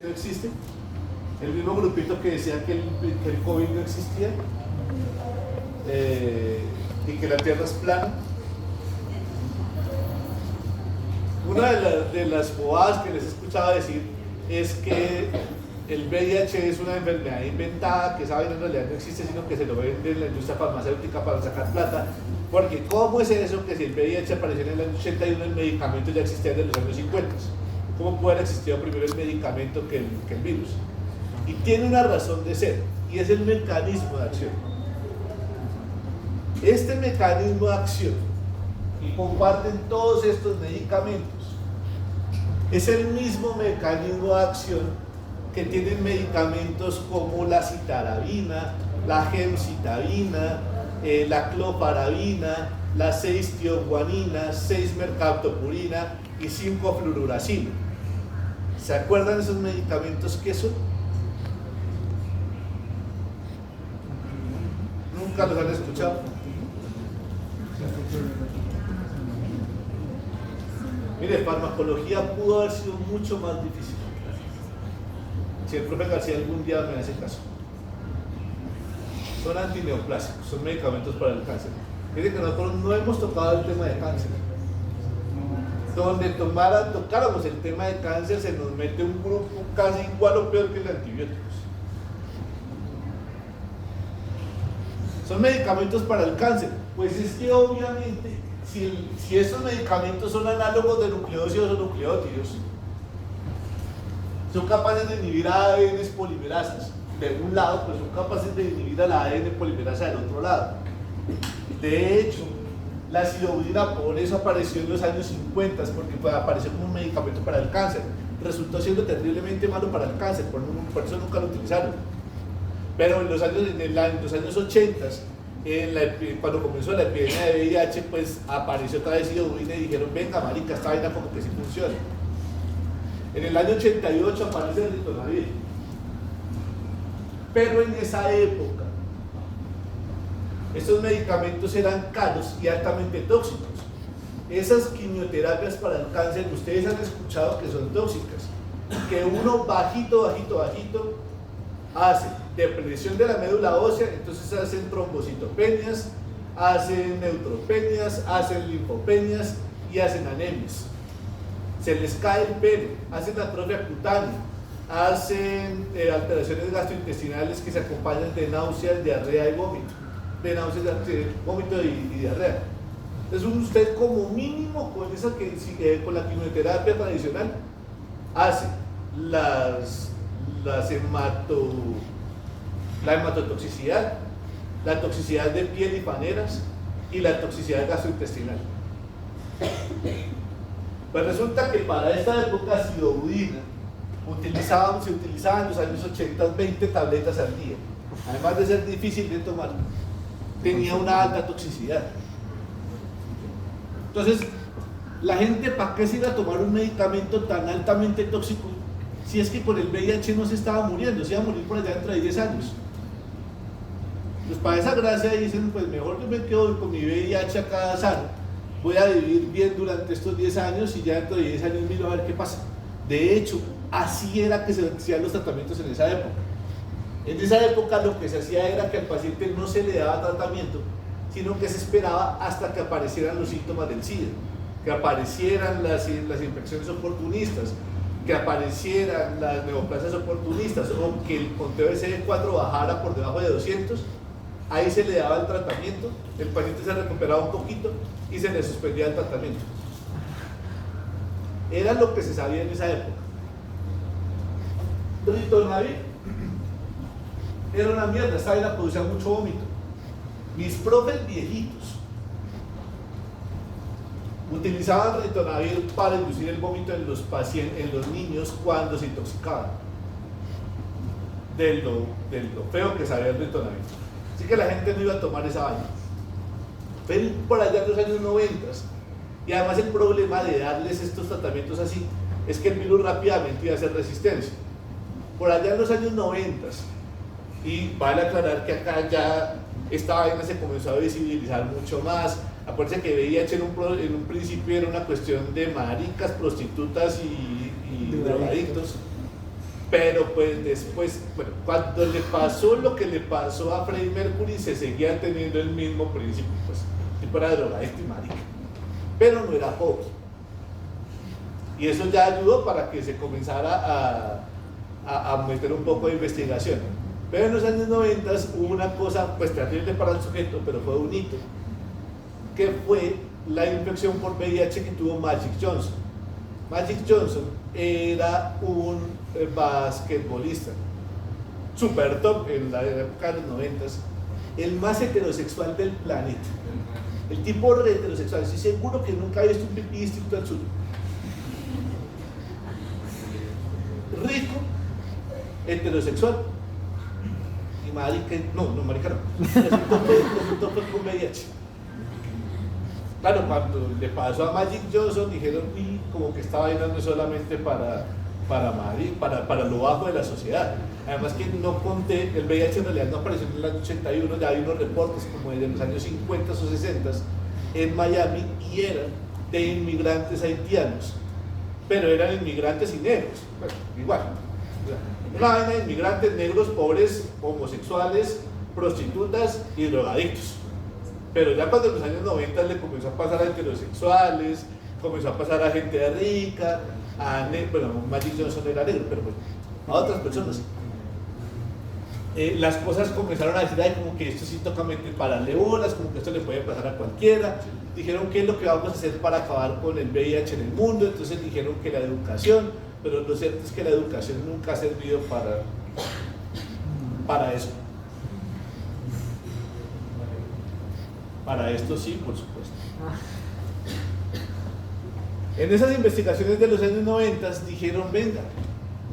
no existe, el mismo grupito que decía que el COVID no existía y que la Tierra es plana. Una de las bobadas que les he escuchado decir es que el VIH es una enfermedad inventada, que esa vaina en realidad no existe, sino que se lo vende en la industria farmacéutica para sacar plata. Porque ¿cómo es eso que si el VIH apareció en el año 81, el medicamento ya existía desde los años 50? ¿Cómo puede haber existido primero el medicamento que el virus? Y tiene una razón de ser, y es el mecanismo de acción. Este mecanismo de acción, y comparten todos estos medicamentos, es el mismo mecanismo de acción que tienen medicamentos como la citarabina, la gemcitabina, la cloparabina, la 6-tioguanina, 6-mercaptopurina y 5-fluoruracina. ¿Se acuerdan de esos medicamentos qué son? ¿Nunca los han escuchado? Mire, farmacología pudo haber sido mucho más difícil. Si el profe García algún día me hace caso. Son antineoplásicos, son medicamentos para el cáncer. Miren que nosotros no hemos tocado el tema de cáncer. Donde tocáramos el tema de cáncer, se nos mete un grupo casi igual o peor que los antibióticos. Son medicamentos para el cáncer. Pues es que obviamente, si estos medicamentos son análogos de nucleócidos o nucleótidos, son capaces de inhibir ADN polimerasas de un lado, pues son capaces de inhibir a la ADN polimerasa del otro lado. De hecho, la sidobudina por eso apareció en los años 50, porque apareció como un medicamento para el cáncer. Resultó siendo terriblemente malo para el cáncer, por eso nunca lo utilizaron. Pero en los años 80, cuando comenzó la epidemia de VIH, pues apareció otra vez sidobudina y dijeron, venga marica, esta vaina como que sí funciona. En el año 88 aparece el ritonavir. Pero en esa época, estos medicamentos eran caros y altamente tóxicos. Esas quimioterapias para el cáncer, ustedes han escuchado que son tóxicas. Que uno bajito hace depresión de la médula ósea, entonces hacen trombocitopenias, hacen neutropenias, hacen linfopenias y hacen anemias. Se les cae el pelo, hacen atrofia cutánea, hacen alteraciones gastrointestinales que se acompañan de náuseas, diarrea y vómito. De náuseas, vómito y diarrea. Entonces usted como mínimo con la quimioterapia tradicional hace la hematotoxicidad, la toxicidad de piel y paneras y la toxicidad gastrointestinal. Pues resulta que para esta época sidobudina se utilizaban en los años 80 20 tabletas al día. Además de ser difícil de tomar, tenía una alta toxicidad. Entonces, la gente, ¿para qué se iba a tomar un medicamento tan altamente tóxico si es que con el VIH no se estaba muriendo, se iba a morir por allá dentro de 10 años? Pues para esa gracia dicen, pues mejor yo me quedo con mi VIH acá sano, voy a vivir bien durante estos 10 años y ya dentro de 10 años miro a ver qué pasa. De hecho, así era que se hacían los tratamientos en esa época. En esa época lo que se hacía era que al paciente no se le daba tratamiento, sino que se esperaba hasta que aparecieran los síntomas del SIDA, que aparecieran las infecciones oportunistas, que aparecieran las neoplasias oportunistas o que el conteo de CD4 bajara por debajo de 200. Ahí se le daba el tratamiento, el paciente se recuperaba un poquito y se le suspendía el tratamiento. Era lo que se sabía en esa época. Ritonavir era una mierda, esta vaina producía mucho vómito. Mis profes viejitos utilizaban ritonavir para inducir el vómito en los niños cuando se intoxicaban de lo feo que sabía el ritonavir. Así que la gente no iba a tomar esa vaina. Pero por allá en los años 90, y además el problema de darles estos tratamientos así es que el virus rápidamente iba a hacer resistencia. Por allá en los años 90, y vale aclarar que acá ya esta vaina se comenzó a visibilizar mucho más. Acuérdense que VIH en un principio era una cuestión de maricas, prostitutas y drogadictos. Pero pues después, bueno, cuando le pasó lo que le pasó a Freddie Mercury, se seguía teniendo el mismo principio, pues, tipo era drogadicto y marica, pero no era pobre. Y eso ya ayudó para que se comenzara a meter un poco de investigación. Pero en los años 90 hubo una cosa, pues terrible para el sujeto, pero fue un hito, que fue la infección por VIH que tuvo Magic Johnson. Magic Johnson era un basquetbolista super top en la época de los 90, el más heterosexual del planeta. El tipo heterosexual, estoy seguro que nunca ha visto un pipí distinto al suyo. Rico, heterosexual y marica, no marica no, resultó con VIH. Claro, cuando le pasó a Magic Johnson dijeron, y como que estaba bailando solamente para lo bajo de la sociedad. Además que no conté, el VIH en realidad no apareció en el año 81, ya hay unos reportes como de los años 50 o 60 en Miami y eran de inmigrantes haitianos, pero eran inmigrantes y negros, bueno, igual. Una vaina de inmigrantes negros, pobres, homosexuales, prostitutas y drogadictos. Pero ya cuando en los años 90 le comenzó a pasar a heterosexuales, comenzó a pasar a gente rica, bueno, Magic Johnson era negro, pero bueno, a otras personas. Las cosas comenzaron a decir, ay, como que esto sí toca pararle bolas, como que esto le puede pasar a cualquiera. Dijeron, ¿qué es lo que vamos a hacer para acabar con el VIH en el mundo? Entonces dijeron que la educación, pero lo cierto es que la educación nunca ha servido para eso. Para esto sí, por supuesto. En esas investigaciones de los años 90 dijeron, venga,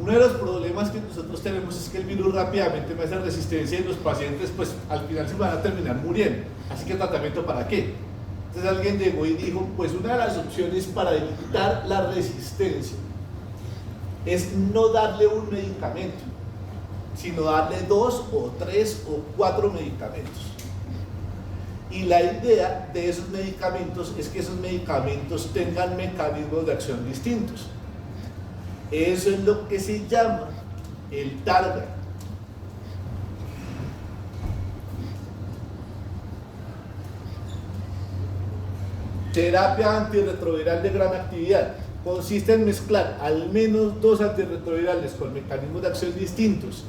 uno de los problemas que nosotros tenemos es que el virus rápidamente me hace resistencia y los pacientes pues al final se van a terminar muriendo. Así que tratamiento ¿para qué? Entonces alguien llegó y dijo, pues una de las opciones para evitar la resistencia es no darle un medicamento, sino darle 2 o 3 o 4 medicamentos. Y la idea de esos medicamentos es que esos medicamentos tengan mecanismos de acción distintos. Eso es lo que se llama el target. Terapia antirretroviral de gran actividad. Consiste en mezclar al menos 2 antirretrovirales con mecanismos de acción distintos.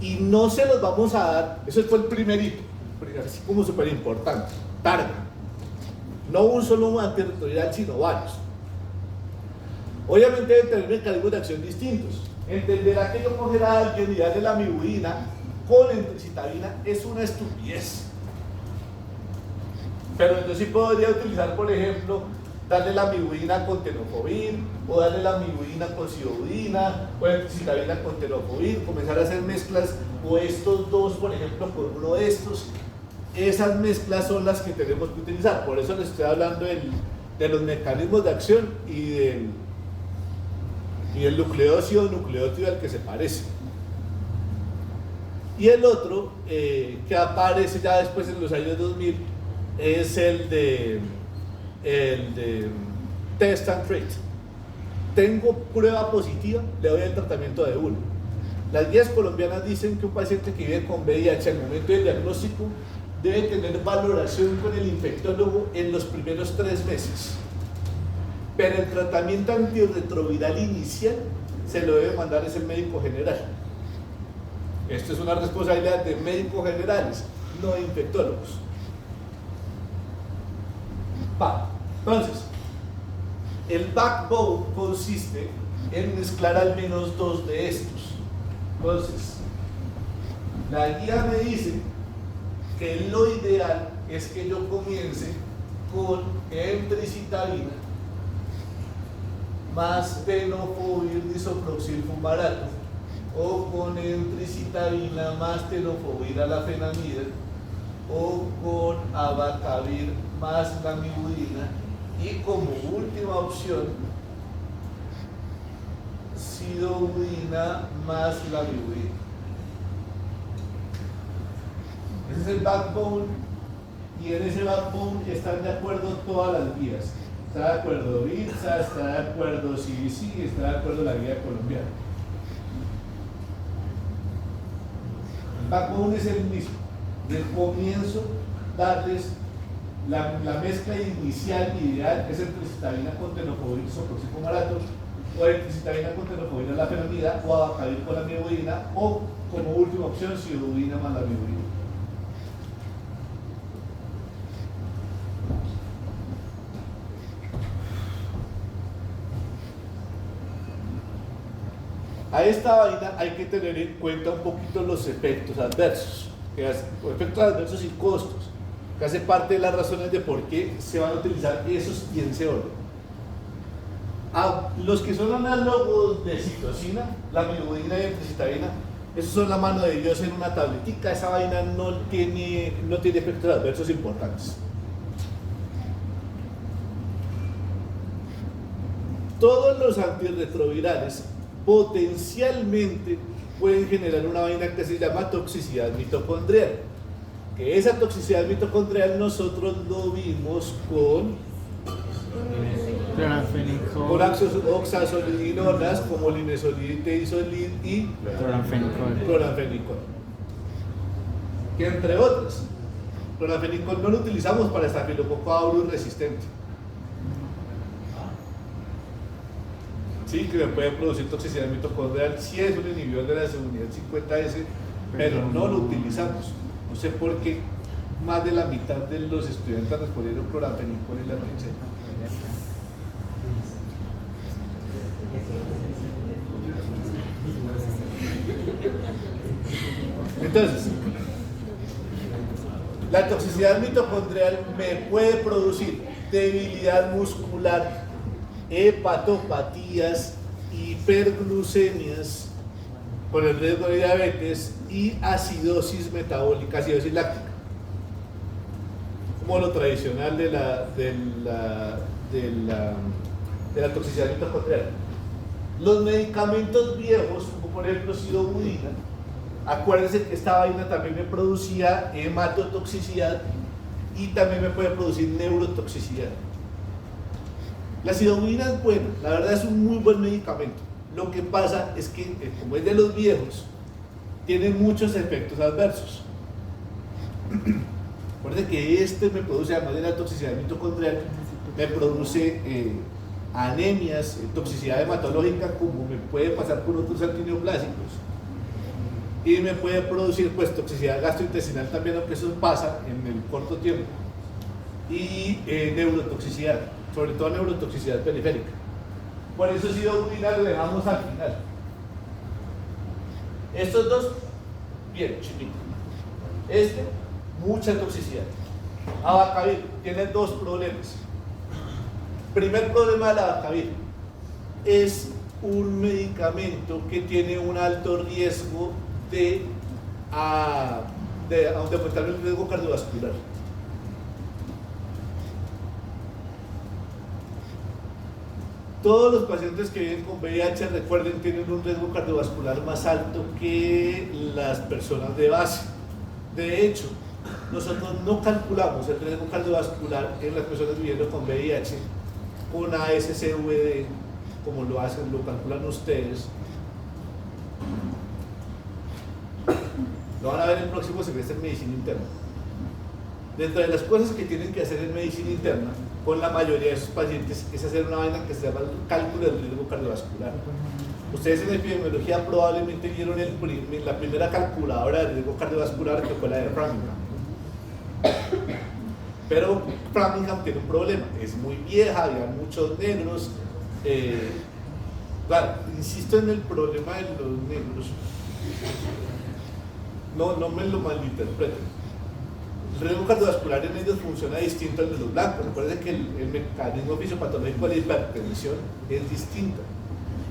Y no se los vamos a dar, eso fue el primer hito, así como súper importante, target. No un solo antirretroviral, sino varios. Obviamente deben tener mecanismos de acción distintos. Entenderá que yo coger a alguien y darle la amibudina con entricitabina es una estupidez. Pero entonces sí podría utilizar, por ejemplo, darle la amibudina con tenofovir, o darle la amibudina con sidobudina, o entricitabina con tenofovir, comenzar a hacer mezclas, o estos dos, por ejemplo, con uno de estos. Esas mezclas son las que tenemos que utilizar. Por eso les estoy hablando de los mecanismos de acción y del nucleócido o nucleótido al que se parece. Y el otro, que aparece ya después en los años 2000, es el de test and treat. Tengo prueba positiva, le doy el tratamiento de uno. Las guías colombianas dicen que un paciente que vive con VIH al momento del diagnóstico debe tener valoración con el infectólogo en los primeros 3 meses. Pero el tratamiento antirretroviral inicial se lo debe mandar es el médico general. Esto es una responsabilidad de médicos generales, no de infectólogos. Entonces, el backbone consiste en mezclar al menos 2 de estos. Entonces, la guía me dice que lo ideal es que yo comience con entricitabina más tenofovir disoproxil fumarato, o con entricitabina más tenofovir alafenamida, o con abacavir más lamivudina, y como última opción sidobudina más lamivudina. Ese es el backbone, y en ese backbone están de acuerdo todas las vías. Está de acuerdo IRSA, está de acuerdo CDC, está de acuerdo la guía colombiana. El backbone es el mismo. Del comienzo, darles la mezcla inicial ideal es el tricitabina con tenofovir isoproxicomalato, o el tricitabina con tenofovir a la fenamida, o abacavir con la mibudina, o como última opción, sidudina más la mibudina. A esta vaina hay que tener en cuenta un poquito los efectos adversos, efectos adversos y costos, que hace parte de las razones de por qué se van a utilizar esos y en ese orden. A los que son análogos de citosina, la mibudina y el tricitabina, esos son la mano de Dios en una tabletica. Esa vaina no tiene efectos adversos importantes. Todos los antirretrovirales potencialmente pueden generar una vaina que se llama toxicidad mitocondrial. Que esa toxicidad mitocondrial nosotros lo vimos con oxazolidinonas como linesolid, teisolid y cloranfenicol. Que entre otras, cloranfenicol no lo utilizamos para estafilococo aureus resistente. Sí, que me puede producir toxicidad mitocondrial, sí es un inhibidor de la subunidad 50S, pero no lo utilizamos. No sé por qué más de la mitad de los estudiantes respondieron cloranfenicol y la princesa. Entonces, la toxicidad mitocondrial me puede producir debilidad muscular, hepatopatías, hiperglucemias con el riesgo de diabetes y acidosis metabólica, acidosis láctica, como lo tradicional de la toxicidad mitocondrial. Los medicamentos viejos, como por ejemplo sidobudina, acuérdense que esta vaina también me producía hematotoxicidad y también me puede producir neurotoxicidad. La sidobudina es buena, la verdad es un muy buen medicamento. Lo que pasa es que, como es de los viejos, tiene muchos efectos adversos. Recuerden que este me produce, además de la toxicidad mitocondrial, me produce anemias, toxicidad hematológica, como me puede pasar con otros antineoplásicos. Y me puede producir pues toxicidad gastrointestinal también, aunque eso pasa en el corto tiempo. Y neurotoxicidad, sobre todo neurotoxicidad periférica. Por eso sidobudina lo dejamos al final. Estos dos, bien, chiquito. Este, mucha toxicidad. Abacavir tiene dos problemas. Primer problema del abacavir es un medicamento que tiene un alto riesgo de aumentar el riesgo cardiovascular. Todos los pacientes que viven con VIH, recuerden, tienen un riesgo cardiovascular más alto que las personas de base. De hecho, nosotros no calculamos el riesgo cardiovascular en las personas viviendo con VIH con ASCVD, como lo calculan ustedes. Lo van a ver el próximo semestre en medicina interna. Dentro de las cosas que tienen que hacer en medicina interna con la mayoría de esos pacientes es hacer una vaina que se llama el cálculo del riesgo cardiovascular. Ustedes en epidemiología probablemente vieron la primera calculadora del riesgo cardiovascular, que fue la de Framingham. Pero Framingham tiene un problema, es muy vieja, había muchos negros. Claro, insisto en el problema de los negros. No me lo malinterpreten. El riesgo cardiovascular en ellos funciona distinto al de los blancos. Recuerden que el mecanismo fisiopatológico de la hipertensión es distinto.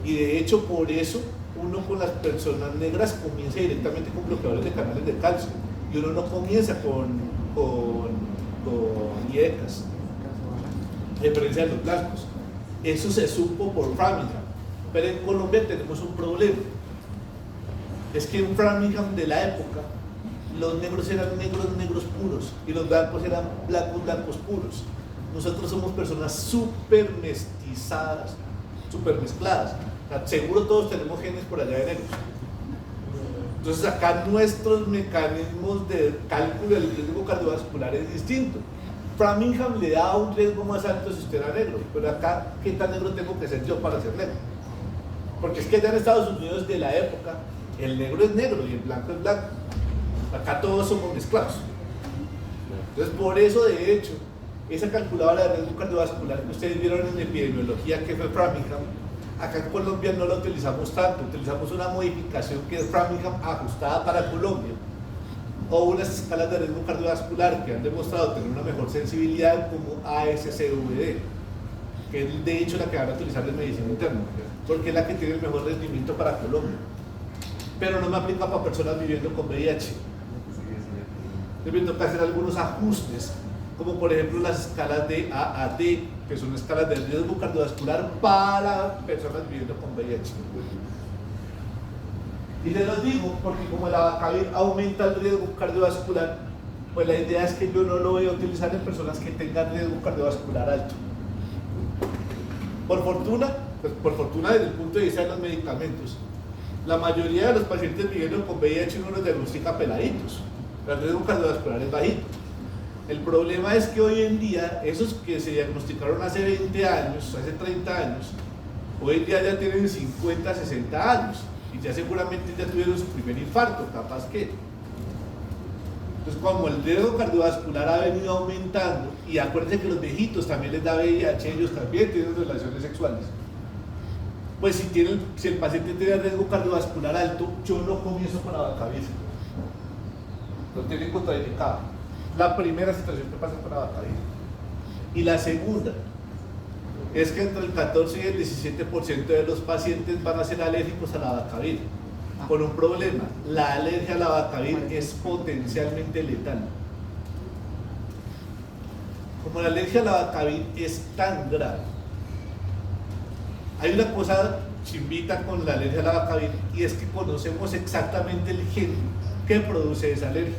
Y de hecho, por eso, uno con las personas negras comienza directamente con bloqueadores de canales de calcio. Y uno no comienza con IECAS, a diferencia de los blancos. Eso se supo por Framingham. Pero en Colombia tenemos un problema. Es que en Framingham de la época, los negros eran negros puros y los blancos eran blancos puros. Nosotros somos personas súper mestizadas, súper mezcladas. O sea, seguro todos tenemos genes por allá de negros. Entonces acá nuestros mecanismos de cálculo del riesgo cardiovascular es distinto. Framingham le da un riesgo más alto si usted era negro, pero acá, ¿qué tan negro tengo que ser yo para ser negro? Porque es que ya en Estados Unidos de la época, el negro es negro y el blanco es blanco. Acá todos somos mezclados. Entonces, por eso, de hecho, esa calculadora de riesgo cardiovascular que ustedes vieron en epidemiología, que fue Framingham, acá en Colombia no la utilizamos tanto, utilizamos una modificación que es Framingham ajustada para Colombia, o unas escalas de riesgo cardiovascular que han demostrado tener una mejor sensibilidad como ASCVD, que es de hecho la que van a utilizar en medicina interna, porque es la que tiene el mejor rendimiento para Colombia, pero no me aplica para personas viviendo con VIH. Entonces me toca hacer algunos ajustes, como por ejemplo las escalas de A a D, que son escalas de riesgo cardiovascular para personas viviendo con VIH. Y les los digo, porque como el abacavir aumenta el riesgo cardiovascular, pues la idea es que yo no lo voy a utilizar en personas que tengan riesgo cardiovascular alto. Por fortuna, pues por fortuna desde el punto de vista de los medicamentos, la mayoría de los pacientes viviendo con VIH no los diagnostica peladitos, el riesgo cardiovascular es bajito. El problema es que hoy en día, esos que se diagnosticaron hace 20 años, hace 30 años, hoy en día ya tienen 50, 60 años y ya seguramente ya tuvieron su primer infarto, capaz que. Entonces, como el riesgo cardiovascular ha venido aumentando, y acuérdense que los viejitos también les da VIH, ellos también tienen relaciones sexuales, pues si el paciente tiene riesgo cardiovascular alto, yo no comienzo con abacavir, lo tienen contraindicado. La primera situación que pasa con abacavir. Y la segunda es que entre el 14 y el 17% de los pacientes van a ser alérgicos al abacavir, con un problema: la alergia al abacavir es potencialmente letal. Como la alergia al abacavir es tan grave, hay una cosa chimbita con la alergia al abacavir, y es que conocemos exactamente el gen que produce esa alergia.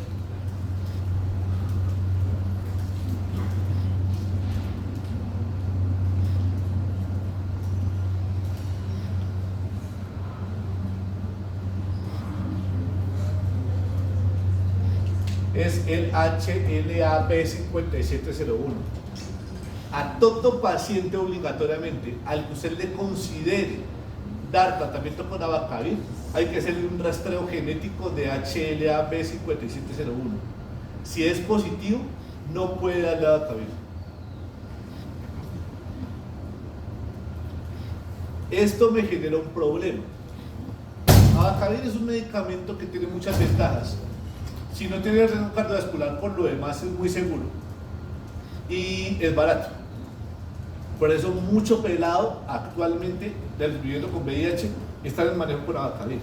Es el HLA-B5701. A todo paciente obligatoriamente, al que usted le considere dar tratamiento con abacavir, hay que hacerle un rastreo genético de HLA-B5701. Si es positivo, no puede darle abacavir. Esto me genera un problema. Abacavir es un medicamento que tiene muchas ventajas. Si no tiene riesgo cardiovascular, por lo demás es muy seguro y es barato. Por eso mucho pelado actualmente del viviendo con VIH está en el manejo con abacavir.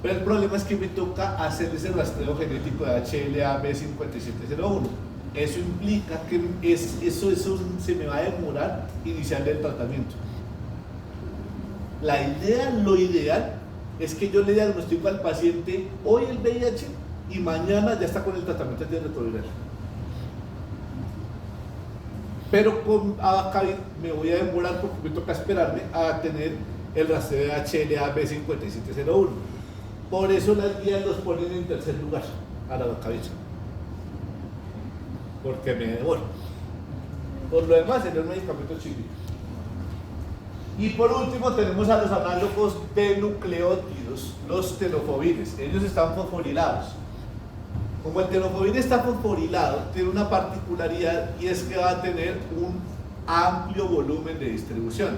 Pero el problema es que me toca hacer ese rastreo genético de HLA-B5701. Eso implica que eso se me va a demorar iniciar el tratamiento. Lo ideal es que yo le diagnostico al paciente hoy el VIH y mañana ya está con el tratamiento antirretroviral. Pero con abacavir me voy a demorar porque me toca esperarme a tener el rastreo de HLA-B5701. Por eso las guías los ponen en tercer lugar a la abacavir, porque me demoro. Por lo demás, es un medicamento chiquito. Y por último tenemos a los análogos de nucleótidos, los tenofovires. Ellos están fosforilados. Como el tenofovir está fosforilado, tiene una particularidad, y es que va a tener un amplio volumen de distribución.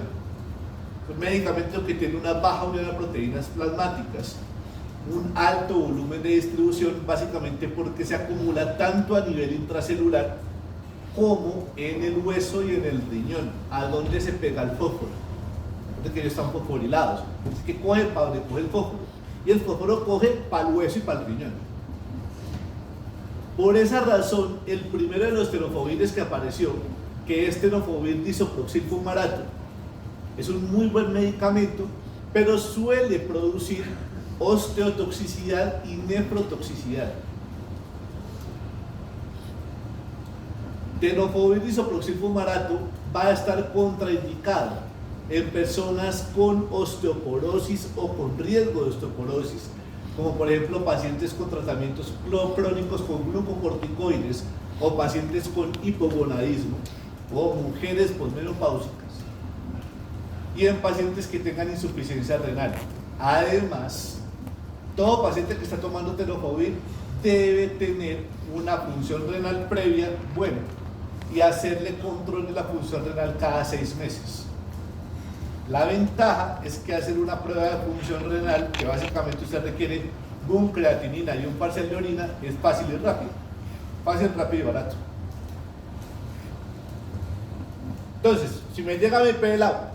Es un medicamento que tiene una baja unión de proteínas plasmáticas, un alto volumen de distribución, básicamente porque se acumula tanto a nivel intracelular como en el hueso y en el riñón, a donde se pega el fósforo. Que ellos están fosforilados, así que coge para donde coge el fósforo, y el fósforo coge para el hueso y para el riñón. Por esa razón, el primero de los tenofovires que apareció, que es tenofovir disoproxil fumarato, es un muy buen medicamento, pero suele producir osteotoxicidad y nefrotoxicidad. Tenofovir disoproxil fumarato va a estar contraindicado en personas con osteoporosis o con riesgo de osteoporosis, como por ejemplo pacientes con tratamientos crónicos con glucocorticoides o pacientes con hipogonadismo o mujeres posmenopáusicas y en pacientes que tengan insuficiencia renal. Además, todo paciente que está tomando tenofovir debe tener una función renal previa buena y hacerle control de la función renal cada 6 meses. La ventaja es que hacer una prueba de función renal, que básicamente usted requiere un creatinina y un parcial de orina, es fácil y rápido. Fácil, rápido y barato. Entonces, si me llega mi pelado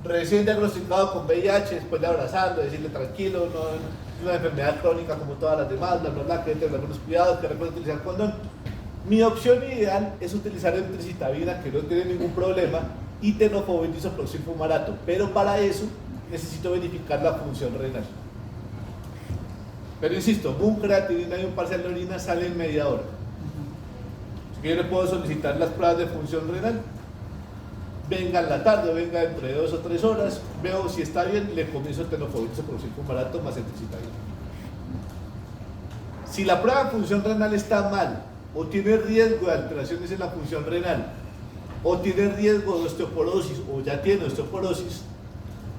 recién diagnosticado con VIH, después de abrazarlo, decirle tranquilo, no es una enfermedad crónica como todas las demás, bla, bla, bla, que debe tener algunos cuidados, que recuerde utilizar condón. Mi opción ideal es utilizar emtricitabina, que no tiene ningún problema, y tenofovir disoproxil fumarato, pero para eso necesito verificar la función renal. Pero insisto, un creatinina y un parcial de orina sale en media hora. Si yo le puedo solicitar las pruebas de función renal, venga en la tarde o venga dentro de 2 o 3 horas, veo si está bien, le comienzo el tenofovir disoproxil fumarato más emtricitabina. Si la prueba de función renal está mal, o tiene riesgo de alteraciones en la función renal, o tiene riesgo de osteoporosis, o ya tiene osteoporosis,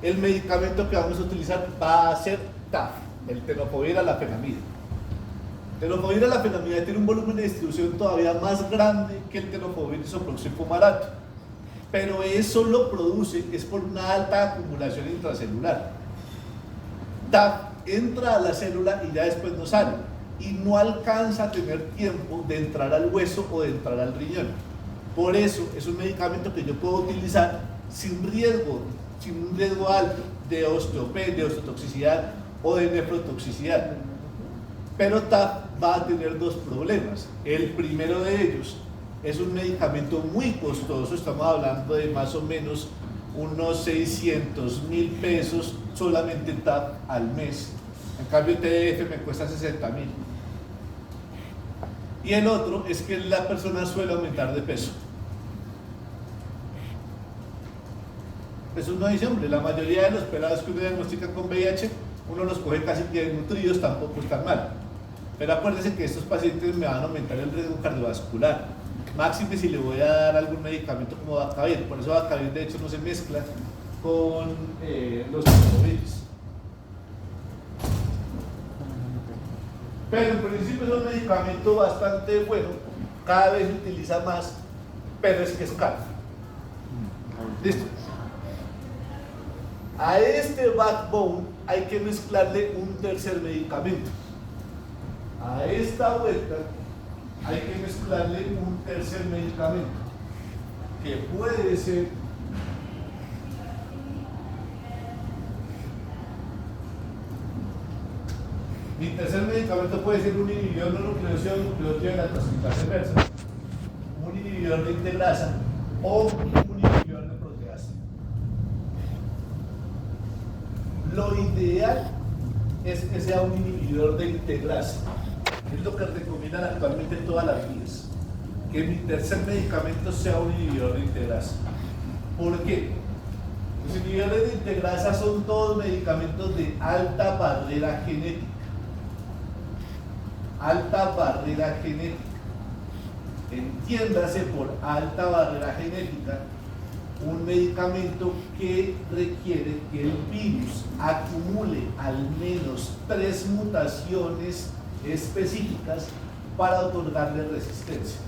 el medicamento que vamos a utilizar va a ser TAF, el tenofovir alafenamida. Tenofovir alafenamida tiene un volumen de distribución todavía más grande que el tenofovir disoproxil fumarato, pero eso lo produce es por una alta acumulación intracelular. TAF entra a la célula y ya después no sale, y no alcanza a tener tiempo de entrar al hueso o de entrar al riñón. Por eso es un medicamento que yo puedo utilizar sin un riesgo alto de osteopenia, de osteotoxicidad o de nefrotoxicidad. Pero TAF va a tener 2 problemas. El primero de ellos es un medicamento muy costoso, estamos hablando de más o menos unos 600.000 pesos solamente TAF al mes. En cambio TDF me cuesta 60.000. Y el otro es que la persona suele aumentar de peso. Eso no dice, hombre, la mayoría de los pelados que uno diagnostica con VIH, uno los coge casi bien nutridos, tampoco están mal. Pero acuérdense que estos pacientes me van a aumentar el riesgo cardiovascular. Máxime si le voy a dar algún medicamento como Vacavir. Por eso Vacavir de hecho no se mezcla con los tenofovirs. Pero en principio es un medicamento bastante bueno, cada vez se utiliza más, pero es que es caro. Listo. A este backbone hay que mezclarle un tercer medicamento. A esta vuelta hay que mezclarle un tercer medicamento, que puede ser mi tercer medicamento puede ser un inhibidor de nucleótido de la transcriptasa inversa, un inhibidor de integrasa o un inhibidor de proteasa. Lo ideal es que sea un inhibidor de integrasa. Es lo que recomiendan actualmente todas las guías, que mi tercer medicamento sea un inhibidor de integrasa. ¿Por qué? Los inhibidores de integrasa son todos medicamentos de alta barrera genética. Alta barrera genética. Entiéndase por alta barrera genética un medicamento que requiere que el virus acumule al menos 3 mutaciones específicas para otorgarle resistencia.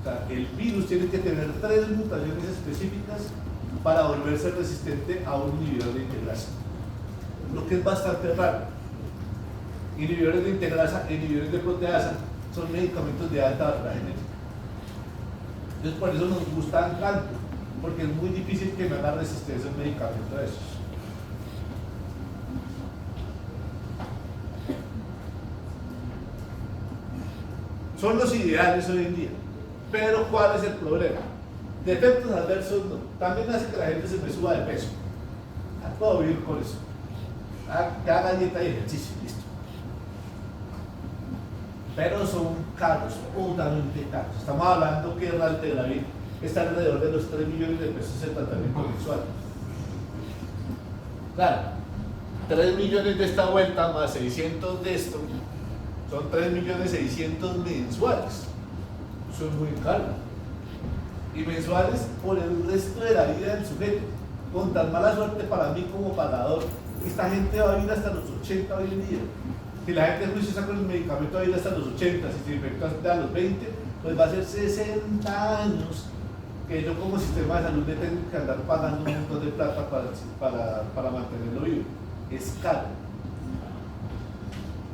O sea, el virus tiene que tener 3 mutaciones específicas para volverse resistente a un inhibidor de integrasa, lo que es bastante raro. Inhibidores de integrasa, inhibidores de proteasa son medicamentos de alta barrera genética. Entonces por eso nos gustan tanto, porque es muy difícil que me haga resistencia a un medicamento de esos. Son los ideales hoy en día, pero ¿cuál es el problema? De efectos adversos no, también hace que la gente se me suba de peso. Puedo vivir con eso. Que haga dieta y ejercicio, listo. Pero son caros, putamente caros. Estamos hablando que el Raltegravir está alrededor de los 3 millones de pesos el tratamiento mensual. Claro, 3 millones de esta vuelta más 600 de esto, son 3.600.000 mensuales. Eso es muy caro. Y mensuales por el resto de la vida del sujeto. Con tan mala suerte para mí como pagador, esta gente va a vivir hasta los 80 hoy en día. Si la gente juiciosa con el medicamento va a vivir hasta los 80, si se infecta hasta los 20, pues va a ser 60 años que yo como sistema de salud le tengo que andar pagando un montón de plata para mantenerlo vivo. Es caro.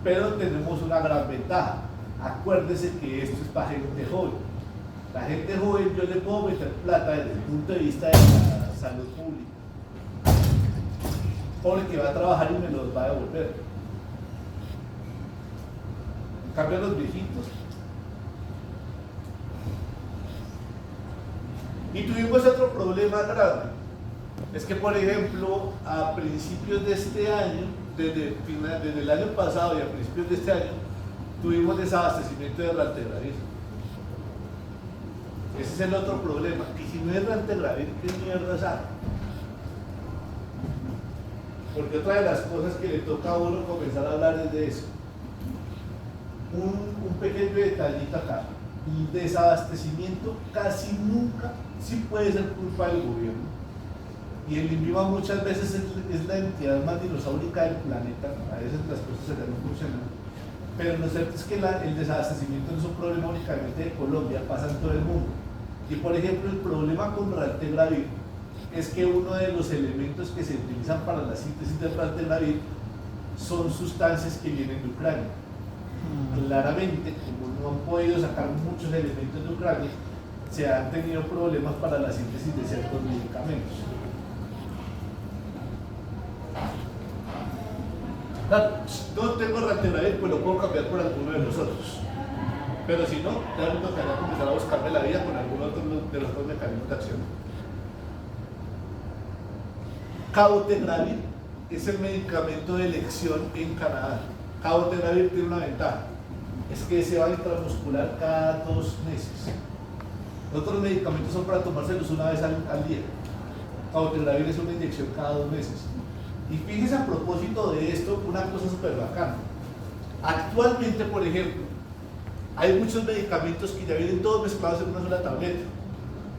Pero tenemos una gran ventaja. Acuérdese que esto es para gente joven. La gente joven yo le puedo meter plata desde el punto de vista de la salud pública, porque va a trabajar y me los va a devolver. En cambio los viejitos. Y tuvimos otro problema grave. Es que, por ejemplo, a principios de este año, desde el año pasado y a principios de este año, tuvimos desabastecimiento de Raltegravir. Ese es el otro problema. Y si no es Raltegravir, ¿qué mierda sabe? Porque otra de las cosas que le toca a uno comenzar a hablar es de eso. Un pequeño detallito acá. El desabastecimiento casi nunca sí puede ser culpa del gobierno. Y el INVIMA muchas veces es la entidad más dinosaurica del planeta. A veces las cosas allá no funcionan. Pero lo cierto es que el desabastecimiento no es un problema únicamente de Colombia, pasa en todo el mundo. Y por ejemplo, el problema con Raltegravir es que uno de los elementos que se utilizan para la síntesis del Raltegravir son sustancias que vienen de Ucrania. Claramente, como no han podido sacar muchos elementos de Ucrania, se han tenido problemas para la síntesis de ciertos medicamentos. Claro, no tengo Raltegravir, pues lo puedo cambiar por alguno de los otros. Pero si no, ya me tocará comenzar a buscarme la vida con alguno otro de los dos mecanismos de acción. Cabotegravir es el medicamento de elección en Canadá. Cabotegravir tiene una ventaja, es que se va intramuscular cada 2 meses. Otros medicamentos son para tomárselos una vez al día. Cabotegravir es una inyección cada 2 meses. Y fíjense a propósito de esto, una cosa súper bacana. Actualmente, por ejemplo, hay muchos medicamentos que ya vienen todos mezclados en una sola tableta.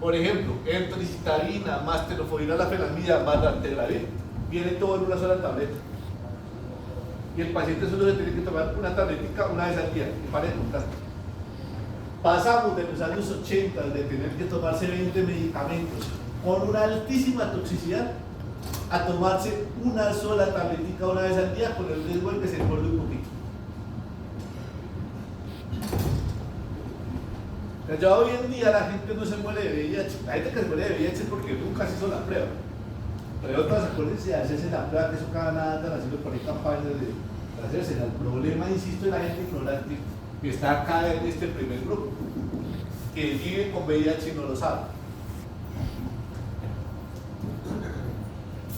Por ejemplo, entricitabina más tenofovir-alafenamida más Raltegravir, viene todo en una sola tableta. Y el paciente solo se tiene que tomar una tabletica una vez al día, y para de contar. Pasamos de los años 80 de tener que tomarse 20 medicamentos con una altísima toxicidad a tomarse una sola tabletica una vez al día con el riesgo de que se engorde un poquito. Ya hoy en día la gente no se muere de VIH. La gente que se muere de VIH es porque nunca se hizo la prueba. Pero otras, acuérdense de hacerse la prueba, que eso cada nada están haciendo por ahí campañas de hacerse. El problema, insisto, es la gente ignorante que está acá en este primer grupo, que vive con VIH y no lo sabe.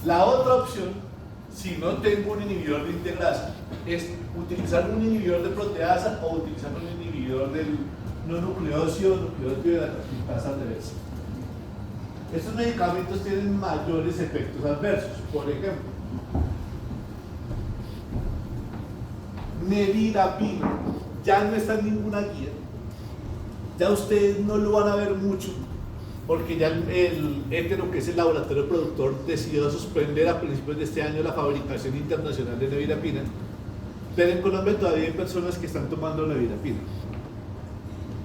La otra opción, si no tengo un inhibidor de integrasa, es utilizar un inhibidor de proteasa o utilizar un inhibidor del no nucleósido de la transcriptasa reversa. Estos medicamentos tienen mayores efectos adversos. Por ejemplo, nevirapina ya no está en ninguna guía. Ya ustedes no lo van a ver mucho, porque ya el Hétero, que es el laboratorio productor, decidió suspender a principios de este año la fabricación internacional de nevirapina. Pero en Colombia todavía hay personas que están tomando nevirapina.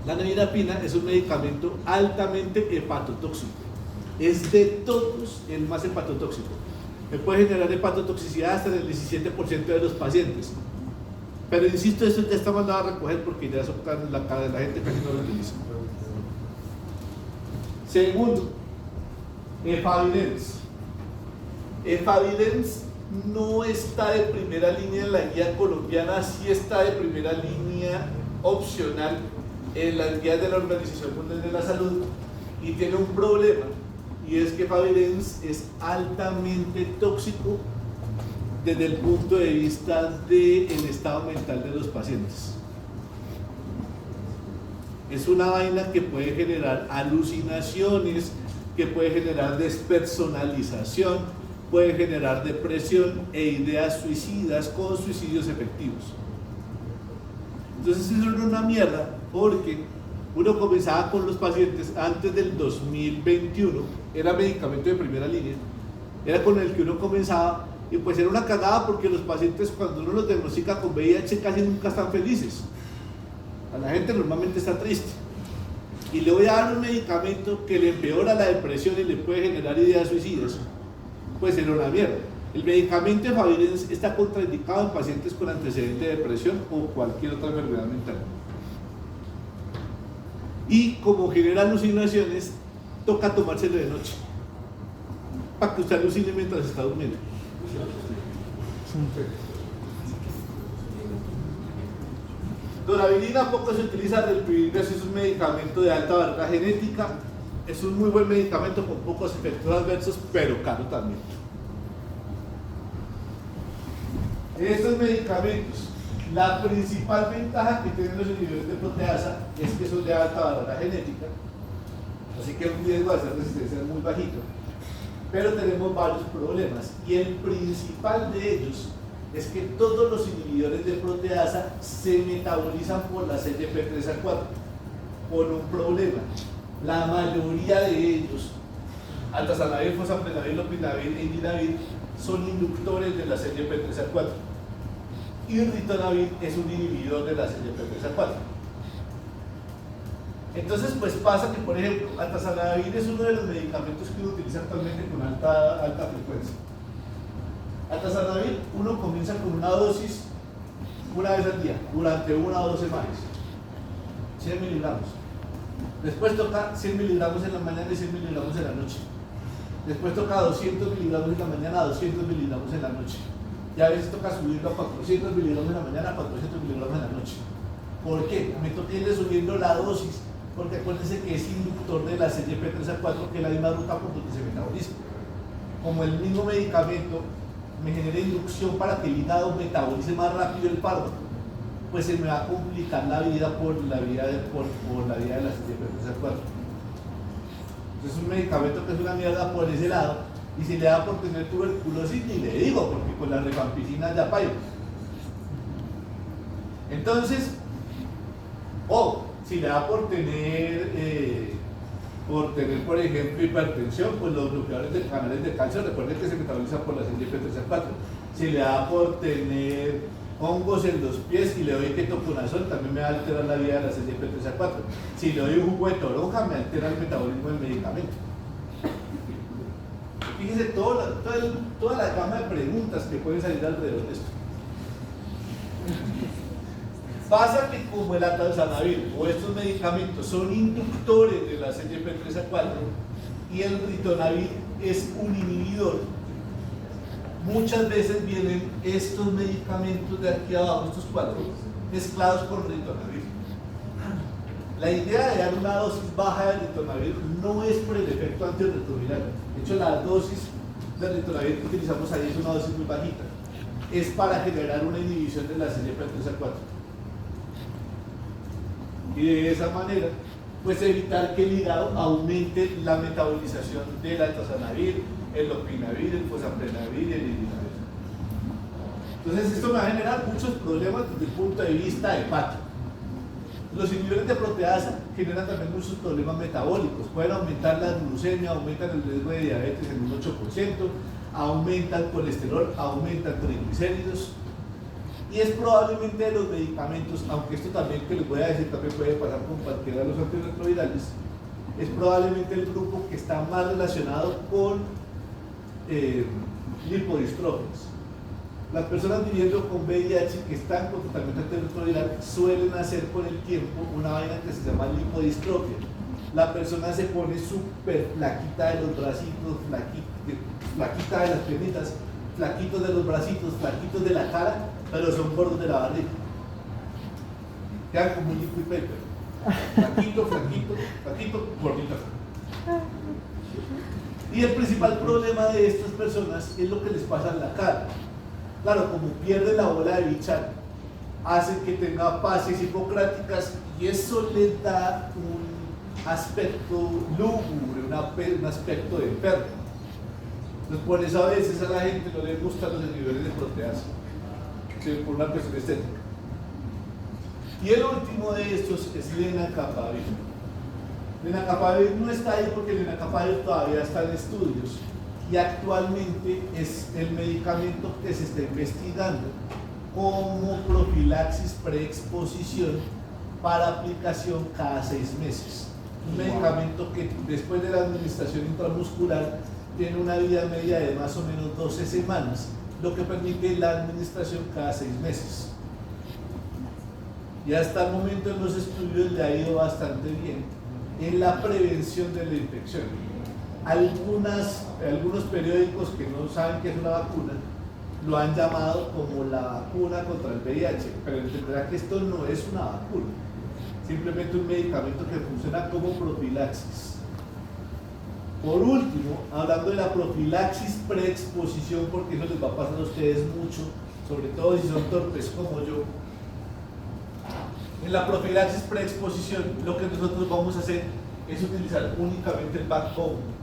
La nevirapina es un medicamento altamente hepatotóxico. Es de todos el más hepatotóxico. Me puede generar hepatotoxicidad hasta el 17% de los pacientes. Pero insisto, esto ya está mandado a recoger porque ya la gente casi no lo utiliza. Segundo, Efavirenz. Efavirenz no está de primera línea en la guía colombiana, sí está de primera línea opcional en las guías de la Organización Mundial de la Salud, y tiene un problema, y es que Efavirenz es altamente tóxico desde el punto de vista del estado mental de los pacientes. Es una vaina que puede generar alucinaciones, que puede generar despersonalización, puede generar depresión e ideas suicidas con suicidios efectivos. Entonces eso era una mierda, porque uno comenzaba con los pacientes antes del 2021, era medicamento de primera línea, era con el que uno comenzaba, y pues era una cagada porque los pacientes cuando uno los diagnostica con VIH casi nunca están felices. A la gente normalmente está triste. Y le voy a dar un medicamento que le empeora la depresión y le puede generar ideas suicidas. Pues era una mierda. El medicamento de Favirenz está contraindicado en pacientes con antecedente de depresión o cualquier otra enfermedad mental. Y como genera alucinaciones, toca tomárselo de noche, para que usted alucine mientras está durmiendo. Doravirina poco se utiliza, Relpivirina es un medicamento de alta barrera genética, es un muy buen medicamento con pocos efectos adversos, pero caro también. Estos medicamentos, la principal ventaja que tienen los inhibidores de proteasa es que son de alta barrera genética, así que el riesgo de hacer resistencia es muy bajito, pero tenemos varios problemas, y el principal de ellos es que todos los inhibidores de proteasa se metabolizan por la CYP3A4 con un problema. La mayoría de ellos, aldasanavir, fosafenavir, lopinavir e indinavir, son inductores de la CYP3A4 y ritonavir es un inhibidor de la CYP3A4. Entonces pues pasa que, por ejemplo, aldasanavir es uno de los medicamentos que uno utiliza actualmente con alta frecuencia. Aldasanavir, uno comienza con una dosis una vez al día, durante 1 o 2 semanas, 100 miligramos. Después toca 100 miligramos en la mañana y 100 miligramos en la noche. Después toca 200 miligramos en la mañana, 200 miligramos en la noche. Y a veces toca subirlo a 400 miligramos en la mañana, a 400 miligramos en la noche. ¿Por qué? El momento tiende subiendo la dosis, porque acuérdense que es inductor de la CYP3A4, que es la misma ruta por donde se metaboliza. Como el mismo medicamento me genera inducción para que el hígado metabolice más rápido el fármaco, pues se me va a complicar la vida por la vía de la CYP3A4. Entonces es un medicamento que es una mierda por ese lado, y si le da por tener tuberculosis ni le digo, porque con la rifampicina ya payo. Entonces, o si le da por tener por ejemplo hipertensión, pues los bloqueadores de canales de calcio, recuerden que se metabolizan por la CYP3A4. Si le da por tener hongos en los pies y le doy ketoconazol, también me va a alterar la vida de la CYP3A4. Si le doy un jugo de toronja, me altera el metabolismo del medicamento. Fíjense toda la gama de preguntas que pueden salir alrededor de esto. Pasa que como el aldasanavir o estos medicamentos son inductores de la CYP3A4 y el ritonavir es un inhibidor, muchas veces vienen estos medicamentos de aquí abajo, estos 4, mezclados con ritonavir. La idea de dar una dosis baja de ritonavir no es por el efecto antirretroviral. De hecho, la dosis de ritonavir que utilizamos ahí es una dosis muy bajita. Es para generar una inhibición de la CYP3A4. Y de esa manera, pues evitar que el hígado aumente la metabolización del aldasanavir, el lopinavir, el fosafenavir y el indinavir. Entonces esto me va a generar muchos problemas desde el punto de vista hepático. Los inhibidores de proteasa generan también muchos problemas metabólicos. Pueden aumentar la glucemia, aumentan el riesgo de diabetes en un 8%, aumentan colesterol, aumentan triglicéridos. Y es probablemente de los medicamentos, aunque esto también que les voy a decir también puede pasar con cualquiera de los antirretrovirales, es probablemente el grupo que está más relacionado con lipodistróficos. Las personas viviendo con VIH que están con tratamiento antirretroviral suelen hacer con el tiempo una vaina que se llama lipodistrofia. La persona se pone súper flaquita de los bracitos, flaquita de las piernitas, flaquitos de los bracitos, flaquitos de la cara, pero son gordos de la barriga. Quedan como un liquid paper. Flaquito, flaquito, flaquito, gordito. Y el principal problema de estas personas es lo que les pasa en la cara. Claro, como pierde la bola de bichar, hace que tenga fases hipocráticas y eso les da un aspecto lúgubre, un aspecto de enfermo. Entonces, por eso a veces a la gente no le gustan los inhibidores de proteasa, ¿sí? Por una cuestión estética. Y el último de estos es lenacapavir. Lenacapavir no está ahí porque lenacapavir todavía está en estudios y actualmente es el medicamento que se está investigando como profilaxis preexposición para aplicación cada 6 meses. Un medicamento que después de la administración intramuscular tiene una vida media de más o menos 12 semanas, lo que permite la administración cada 6 meses. Y hasta el momento en los estudios le ha ido bastante bien en la prevención de la infección. Algunos periódicos que no saben qué es una vacuna lo han llamado como la vacuna contra el VIH, pero entenderá que esto no es una vacuna, simplemente un medicamento que funciona como profilaxis. Por último, hablando de la profilaxis preexposición, porque eso les va a pasar a ustedes mucho, sobre todo si son torpes como yo. En la profilaxis preexposición, lo que nosotros vamos a hacer es utilizar únicamente el backbone.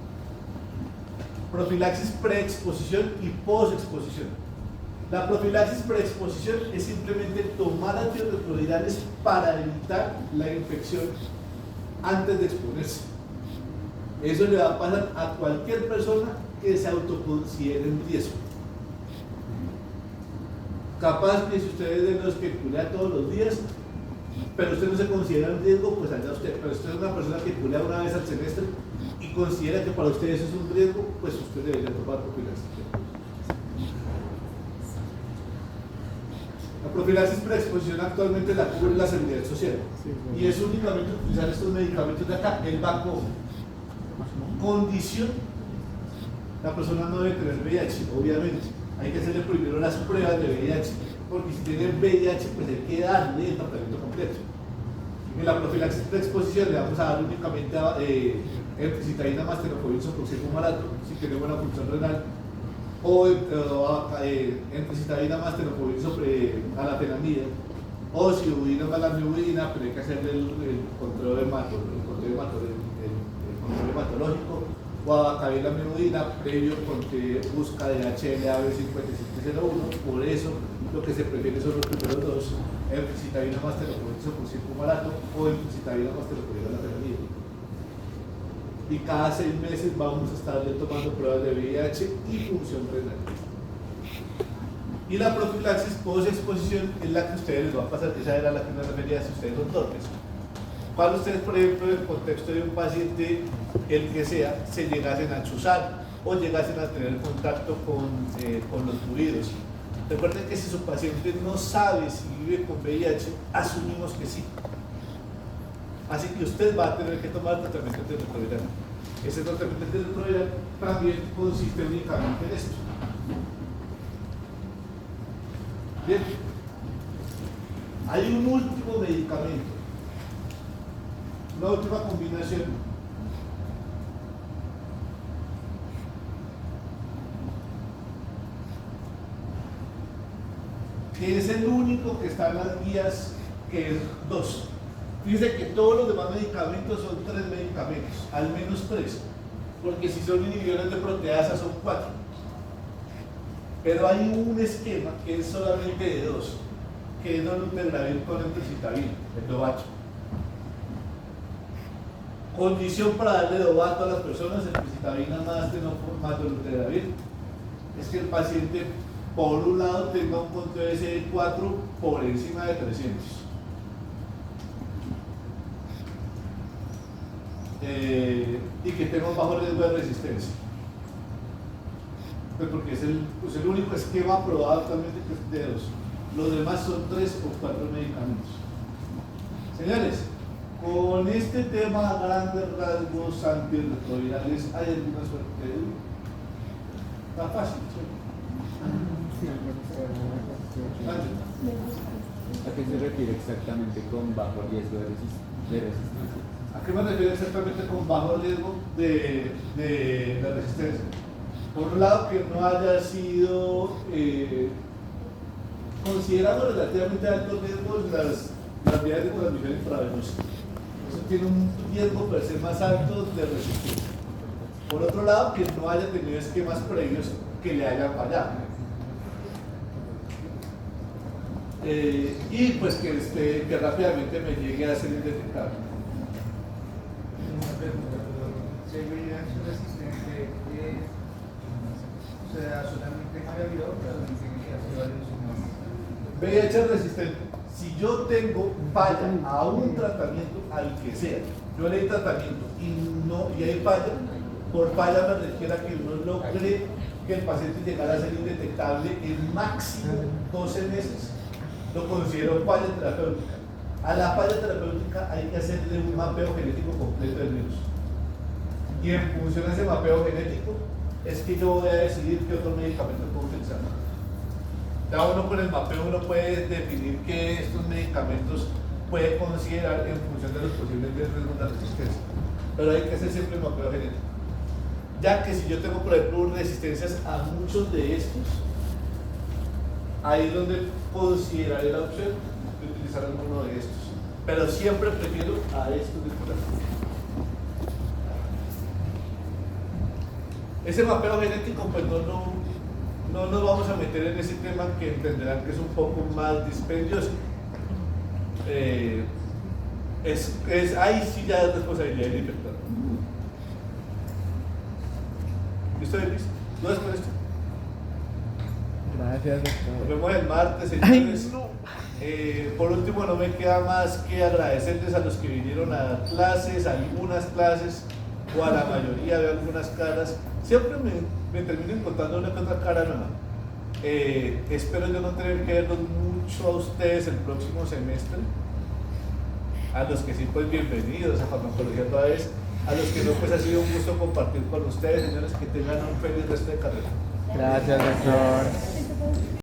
Profilaxis preexposición y posexposición. La profilaxis preexposición es simplemente tomar antirretrovirales para evitar la infección antes de exponerse. Eso le va a pasar a cualquier persona que se autoconsidere en riesgo. Capaz que si usted es de los que culea todos los días, pero usted no se considera en riesgo, pues allá usted. Pero usted es una persona que culea una vez al semestre y considera que para usted eso es un riesgo, pues usted debería tomar profilaxis. La profilaxis preexposición actualmente la cubre la Seguridad Social y es únicamente utilizar estos medicamentos de acá, el backbone. Condición: la persona no debe tener VIH, obviamente. Hay que hacerle primero las pruebas de VIH, porque si tiene VIH, pues hay que darle el tratamiento completo. En la profilaxis preexposición le vamos a dar únicamente emtricitabina más tenofovir soproxilfumarato, si tiene buena función renal, o emtricitabina más tenofovir sobre alafenamida, o si ubina más la miubina, pero hay que hacerle el control hematológico, o abacavir la menudina previo porque busca de HLA-B5701. Por eso lo que se prefiere son los primeros dos: emtricitabina más tenofovir soproxilfumarato o emtricitabina más tenofovir alafenamida. Y cada 6 meses vamos a estarle tomando pruebas de VIH y función renal. Y la profilaxis post-exposición es la que a ustedes les va a pasar, esa era la que me refería si ustedes son torpes. Cuando ustedes, por ejemplo, en el contexto de un paciente, el que sea, se llegasen a chuzar o llegasen a tener contacto con los fluidos. Recuerden que si su paciente no sabe si vive con VIH, asumimos que sí. Así que usted va a tener que tomar tratamiento antirretroviral. Ese tratamiento antirretroviral también consiste únicamente en esto. Bien. Hay un último medicamento, una última combinación. Que es el único que está en las guías, que es 2. Dice que todos los demás medicamentos son 3 medicamentos, al menos 3, porque si son inhibidores de proteasa son 4. Pero hay un esquema que es solamente de 2, que es dolutegravir con emtricitabina, el dovato. Condición para darle dovato a las personas, emtricitabina más dolutegravir, es que el paciente, por un lado, tenga un punto de SD4 por encima de 300. Y que tenga un bajo riesgo de resistencia. Pues porque es el único esquema aprobado actualmente que es de 2. Los demás son 3 o 4 medicamentos. Señores, con este tema a grandes rasgos antirretrovirales, ¿hay alguna suerte de duda? Está fácil, ¿sí? ¿A qué se refiere exactamente con bajo riesgo de resistencia? ¿A qué me refiero exactamente con bajo riesgo de resistencia? Por un lado, que no haya sido considerado relativamente altos riesgos las vías de transmisión intravenosa. Eso tiene un riesgo per se más alto de resistencia. Por otro lado, que no haya tenido esquemas previos que le hayan fallado. Y pues que rápidamente me llegue a ser indetectable. Una pregunta, ¿se veía resistente? O sea, solamente cambia vida o realmente hace varios VIH resistente. Si yo tengo falla a un tratamiento, al que sea, yo le di tratamiento y hay falla, por falla me refiero a que no logré que el paciente llegara a ser indetectable en máximo 12 meses, lo considero falla terapéutica. A la falla terapéutica hay que hacerle un mapeo genético completo del virus. Y en función de ese mapeo genético, es que yo voy a decidir qué otro medicamento puedo utilizar. Ya uno con el mapeo uno puede definir qué estos medicamentos puede considerar en función de los posibles riesgos de resistencia. Pero hay que hacer siempre el mapeo genético. Ya que si yo tengo, por ejemplo, resistencias a muchos de estos, ahí es donde consideraré la opción de utilizar alguno de estos. Pero siempre prefiero a estos de por aquí. Ese mapeo genético, pues no nos vamos a meter en ese tema, que entenderán que es un poco más dispendioso. Ahí sí ya es responsabilidad del inspector. ¿Listo, Luis? ¿No es con esto? Gracias, doctor. Nos vemos el martes, señores. Por último, no me queda más que agradecerles a los que vinieron a dar clases, a algunas clases, o a la mayoría de algunas caras. Siempre me termino encontrando una que otra cara nueva. Espero yo no tener que verlos mucho a ustedes el próximo semestre. A los que sí, pues bienvenidos a Farmacología otra vez. A los que no, pues ha sido un gusto compartir con ustedes, señores, que tengan un feliz resto de carrera. Gracias, doctor.